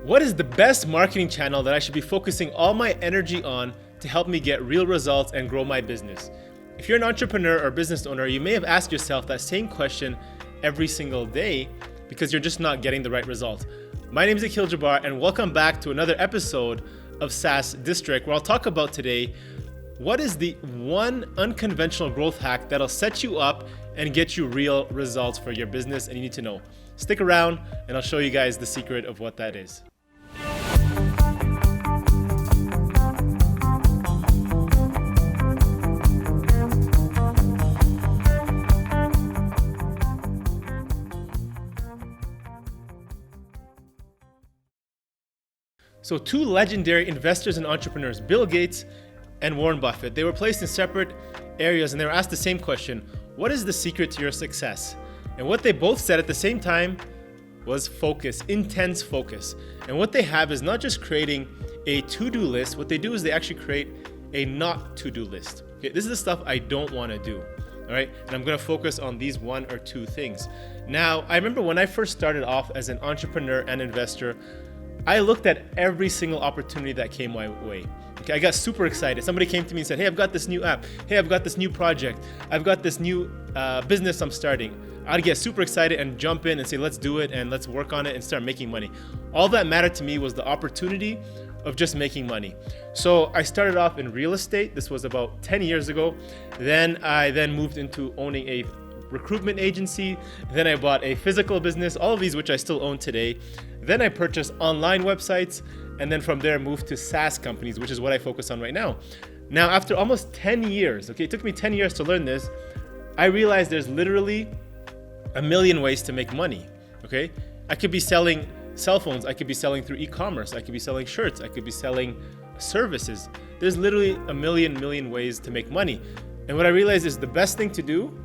What is the best marketing channel that I should be focusing all my energy on to help me get real results and grow my business? If you're an entrepreneur or business owner, you may have asked yourself that same question every single day because you're just not getting the right results. My name is Akhil Jabbar, and welcome back to another episode of SaaS District, where I'll talk about today what is the one unconventional growth hack that'll set you up and get you real results for your business, and you need to know. Stick around and I'll show you guys the secret of what that is. So two legendary investors and entrepreneurs, Bill Gates and Warren Buffett, they were placed in separate areas and they were asked the same question: what is the secret to your success? And what they both said at the same time was focus, intense focus. And what they have is not just creating a to-do list. What they do is they actually create a not to-do list. Okay, this is the stuff I don't want to do. All right, and I'm going to focus on these one or two things. Now, I remember when I first started off as an entrepreneur and investor, I looked at every single opportunity that came my way. Okay, I got super excited. Somebody came to me and said, hey, I've got this new app. Hey, I've got this new project. I've got this new business I'm starting. I'd get super excited and jump in and say, let's do it and let's work on it and start making money. All that mattered to me was the opportunity of just making money. So I started off in real estate. This was about 10 years ago. Then I moved into owning a recruitment agency. Then I bought a physical business, all of these which I still own today. Then I purchased online websites, and then from there moved to SaaS companies, which is what I focus on right now. Now, after almost 10 years, okay, it took me 10 years to learn this, I realized there's literally a million ways to make money, okay? I could be selling cell phones, I could be selling through e-commerce, I could be selling shirts, I could be selling services. There's literally a million ways to make money. And what I realized is the best thing to do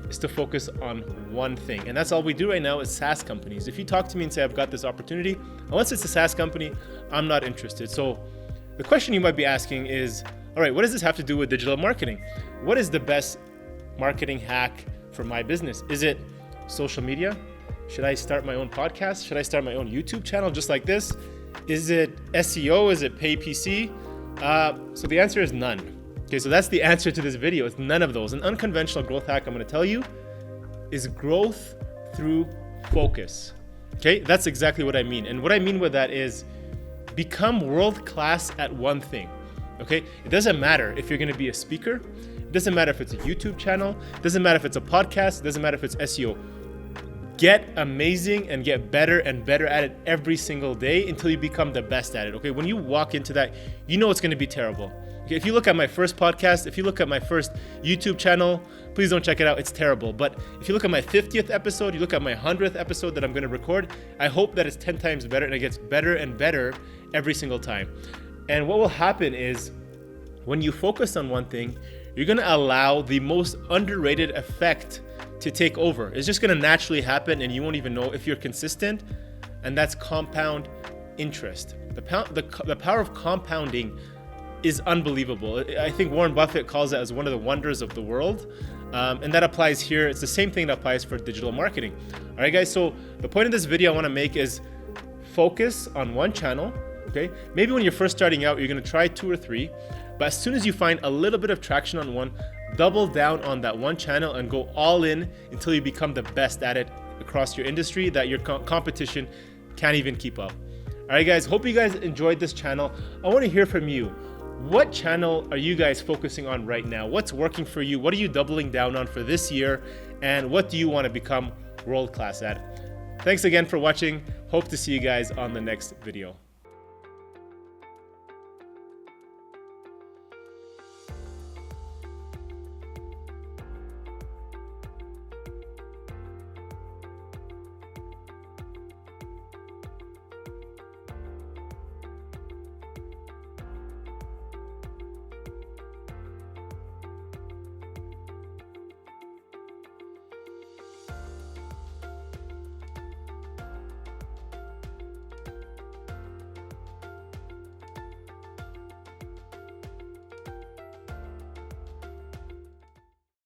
is to focus on one thing. And that's all we do right now is SaaS companies. If you talk to me and say, I've got this opportunity, unless it's a SaaS company, I'm not interested. So the question you might be asking is, all right, what does this have to do with digital marketing? What is the best marketing hack for my business? Is it social media? Should I start my own podcast? Should I start my own YouTube channel just like this? Is it SEO? Is it pay PC? So the answer is none. Okay, so that's the answer to this video. It's none of those. An unconventional growth hack I'm going to tell you is growth through focus. Okay, that's exactly what I mean. And what I mean with that is become world class at one thing. Okay, it doesn't matter if you're going to be a speaker. It doesn't matter if it's a YouTube channel. It doesn't matter if it's a podcast. It doesn't matter if it's SEO. Get amazing and get better and better at it every single day until you become the best at it. Okay, when you walk into that, you know it's going to be terrible. Okay, if you look at my first podcast, if you look at my first YouTube channel, please don't check it out. It's terrible. But if you look at my 50th episode, you look at my 100th episode that I'm going to record, I hope that it's 10 times better and it gets better and better every single time. And what will happen is when you focus on one thing, you're going to allow the most underrated effect to take over. It's just going to naturally happen and you won't even know if you're consistent, and that's compound interest. The power of compounding is unbelievable. I think Warren Buffett calls it as one of the wonders of the world, and that applies here. It's the same thing that applies for digital marketing. All right, guys, so the point of this video I want to make is focus on one channel, okay? Maybe when you're first starting out, you're going to try 2 or 3, but as soon as you find a little bit of traction on one, double down on that one channel and go all in until you become the best at it across your industry that your competition can't even keep up. All right, guys, hope you guys enjoyed this channel. I want to hear from you. What channel are you guys focusing on right now? What's working for you? What are you doubling down on for this year? And what do you want to become world class at? Thanks again for watching. Hope to see you guys on the next video.